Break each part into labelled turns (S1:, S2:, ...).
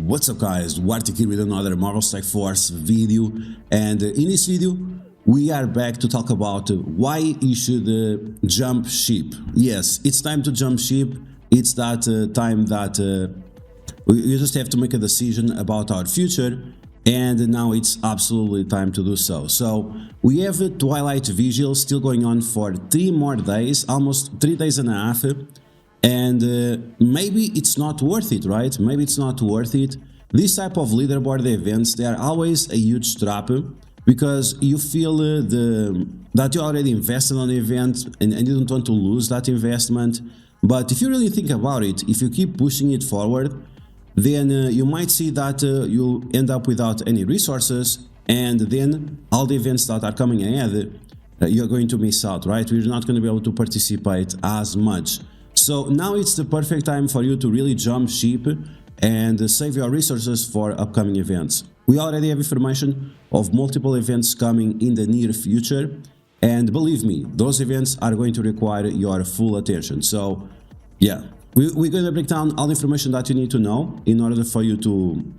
S1: What's up guys, DuArktik here with another Marvel Strike Force video, and in this video we are back to talk about why you should jump ship. Yes, it's time to jump ship. It's that time that we just have to make a decision about our future, and now it's absolutely time to do so. So we have a Twilight visual still going on for 3 more days, almost 3 days and a half. And maybe it's not worth it, right? Maybe it's not worth it. This type of leaderboard events, they are always a huge trap because you feel that you already invested on the event and you don't want to lose that investment. But if you really think about it, if you keep pushing it forward, then you might see that you'll end up without any resources, and then all the events that are coming ahead, you're going to miss out, right? You're not going to be able to participate as much. So now it's the perfect time for you to really jump ship and save your resources for upcoming events. We already have information of multiple events coming in the near future, and believe me, those events are going to require your full attention. So yeah, we're going to break down all the information that you need to know in order for you to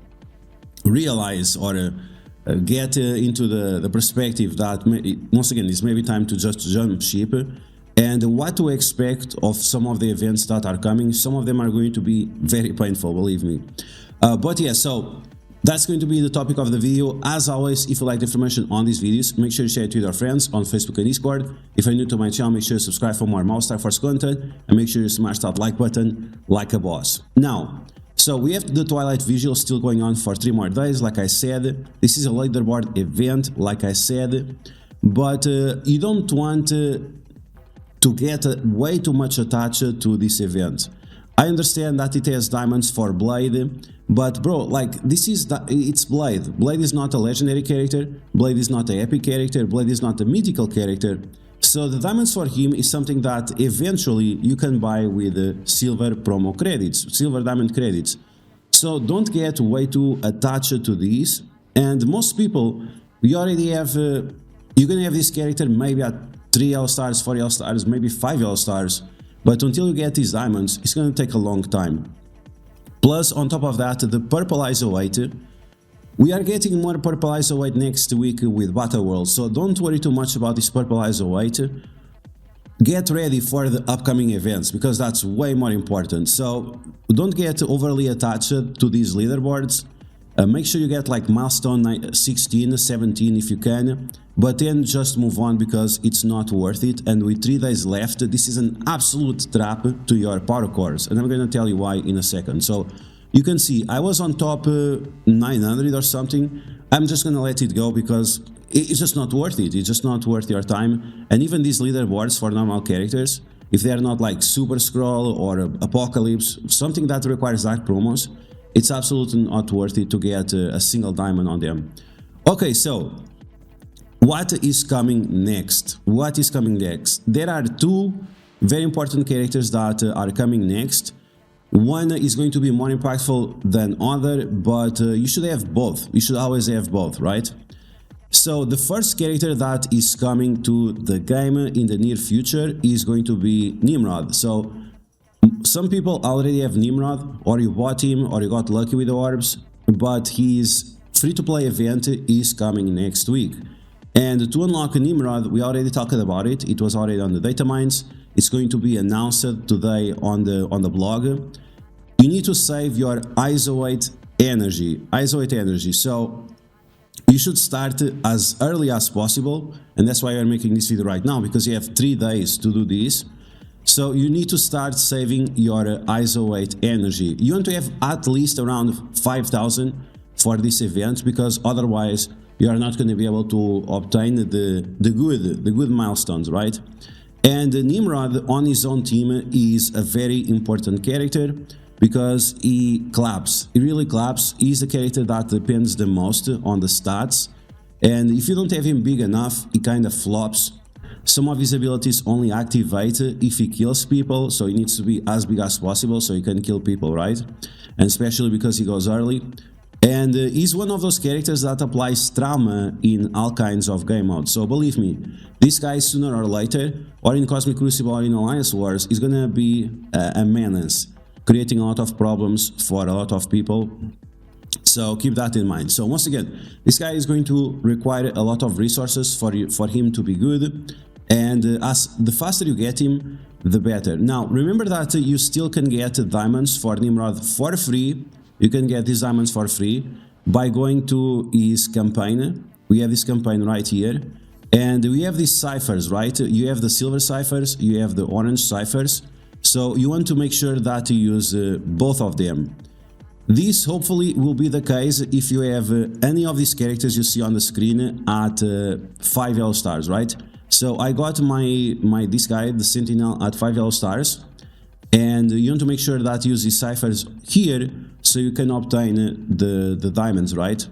S1: realize or get into the perspective that once again it's maybe time to just jump ship, and what to expect of some of the events that are coming. Some of them are going to be very painful, believe me. But yeah, so that's going to be the topic of the video. As always, if you like the information on these videos, make sure you share it with your friends on Facebook and Discord. If you're new to my channel, make sure you subscribe for more Marvel Strike Force content, and make sure you smash that like button like a boss. Now, so we have the Twilight visual still going on for 3 more days, like I said. This is a leaderboard event, like I said, but you don't want to get way too much attached to this event. I understand that it has diamonds for Blade, but bro, like it's Blade. Blade is not a legendary character, Blade is not an epic character, Blade is not a mythical character. So the diamonds for him is something that eventually you can buy with silver promo credits, silver diamond credits. So don't get way too attached to this. And most people, you already have, you're gonna have this character maybe at 3 yellow stars, 4 yellow stars, maybe 5 yellow stars, but until you get these diamonds, it's going to take a long time. Plus, on top of that, the purple ISO 8, we are getting more purple ISO 8 next week with Battle World, so don't worry too much about this purple ISO 8. Get ready for the upcoming events, because that's way more important. So don't get overly attached to these leaderboards. Make sure you get like milestone 16, 17 if you can, but then just move on because it's not worth it. And with 3 days left, this is an absolute trap to your power cores, and I'm going to tell you why in a second. So you can see I was on top 900 or something. I'm just going to let it go because it's just not worth it. It's just not worth your time. And even these leaderboards for normal characters, if they're not like Super Scroll or Apocalypse, something that requires dark promos, it's absolutely not worth it to get a single diamond on them. Okay, so what is coming next? What is coming next? There are 2 very important characters that are coming next. One is going to be more impactful than other, but you should have both. You should always have both, right? So the first character that is coming to the game in the near future is going to be Nimrod. So some people already have Nimrod, or you bought him, or you got lucky with the orbs, but his free-to-play event is coming next week. And to unlock Nimrod, we already talked about it. It was already on the data mines. It's going to be announced today on the blog. You need to save your ISO 8 energy. ISO 8 energy. So you should start as early as possible, and that's why I'm making this video right now, because you have 3 days to do this. So you need to start saving your ISO 8 energy. You want to have at least around 5,000 for this event, because otherwise you are not going to be able to obtain the good milestones, right? And Nimrod on his own team is a very important character because he claps. He really claps. He's the character that depends the most on the stats. And if you don't have him big enough, he kind of flops. Some of his abilities only activate if he kills people, so he needs to be as big as possible so he can kill people, right? And especially because he goes early. And he's one of those characters that applies trauma in all kinds of game modes. So believe me, this guy sooner or later, or in Cosmic Crucible or in Alliance Wars, is gonna be a menace, creating a lot of problems for a lot of people. So keep that in mind. So once again, this guy is going to require a lot of resources for him to be good, and as the faster you get him, the better. Now remember that you still can get diamonds for Nimrod for free. You can get these diamonds for free by going to his campaign. We have this campaign right here, and we have these ciphers, right? You have the silver ciphers, you have the orange ciphers, so you want to make sure that you use both of them. This hopefully will be the case if you have any of these characters you see on the screen at 5 yellow stars, right? So I got this guy, the Sentinel, at 5 yellow stars, and you want to make sure that you use these ciphers here so you can obtain the diamonds, right?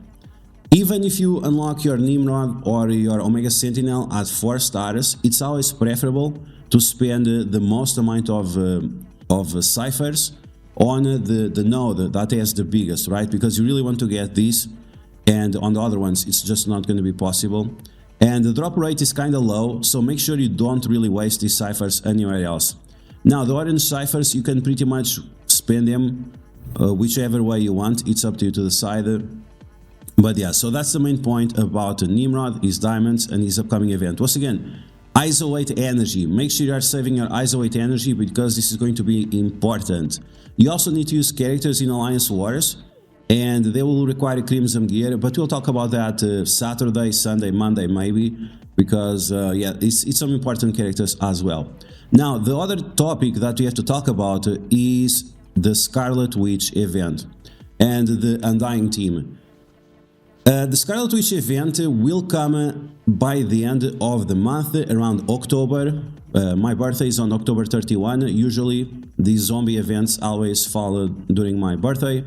S1: Even if you unlock your Nimrod or your Omega Sentinel at 4 stars, it's always preferable to spend the most amount of ciphers on the node that has the biggest, right? Because you really want to get this, and on the other ones it's just not going to be possible. And the drop rate is kind of low, so make sure you don't really waste these ciphers anywhere else. Now the orange ciphers, you can pretty much spend them whichever way you want. It's up to you to decide. But yeah, so that's the main point about Nimrod, his diamonds, and his upcoming event. Once again, isolate energy. Make sure you are saving your isolate energy, because this is going to be important. You also need to use characters in Alliance Wars, and they will require Crimson gear, but we'll talk about that Saturday, Sunday, Monday maybe, because yeah, it's some important characters as well. Now the other topic that we have to talk about is the Scarlet Witch event and the Undying team. The Scarlet Witch event will come by the end of the month, around October. My birthday is on October 31. Usually these zombie events always fall during my birthday,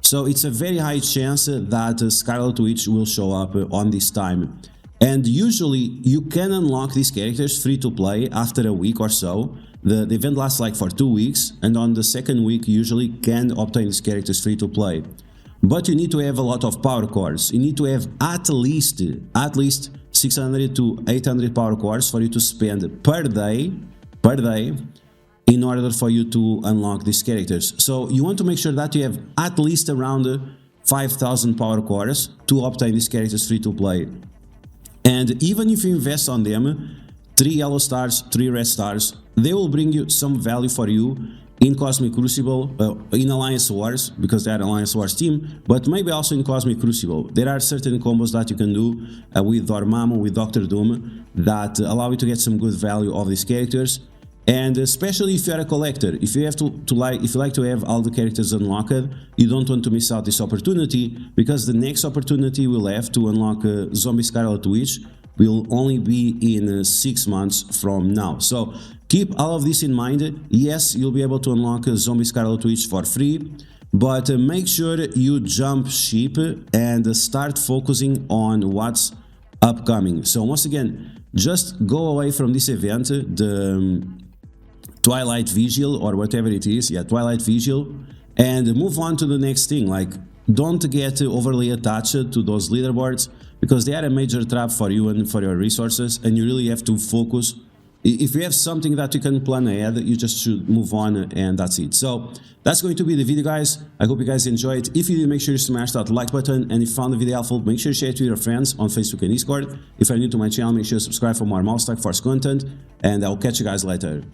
S1: so it's a very high chance that Scarlet Witch will show up on this time. And usually you can unlock these characters free to play after a week or so. The event lasts like for 2 weeks, and on the second week you usually can obtain these characters free to play. But you need to have a lot of power cores. You need to have at least 600 to 800 power cores for you to spend per day in order for you to unlock these characters. So you want to make sure that you have at least around 5,000 power cores to obtain these characters free to play. And even if you invest on them 3 yellow stars, 3 red stars, they will bring you some value for you in Cosmic Crucible, in Alliance Wars, because they are Alliance Wars team, but maybe also in Cosmic Crucible. There are certain combos that you can do with Dormammu, with Doctor Doom, that allow you to get some good value of these characters. And especially if you are a collector, if you have if you like to have all the characters unlocked, you don't want to miss out this opportunity, because the next opportunity we'll have to unlock Zombie Scarlet Witch will only be in 6 months from now. So keep all of this in mind. Yes, you'll be able to unlock Zombie Scarlet Witch for free, but make sure you jump ship and start focusing on what's upcoming. So once again, just go away from this event, the Twilight Vigil or whatever it is, yeah, Twilight Vigil, and move on to the next thing. Like, don't get overly attached to those leaderboards, because they are a major trap for you and for your resources, and you really have to focus. If you have something that you can plan ahead, you just should move on, and that's it. So that's going to be the video, guys. I hope you guys enjoyed. If you did, make sure you smash that like button, and if you found the video helpful, make sure you share it with your friends on Facebook and Discord. If you're new to my channel, make sure you subscribe for more Mouse Force content, and I'll catch you guys later.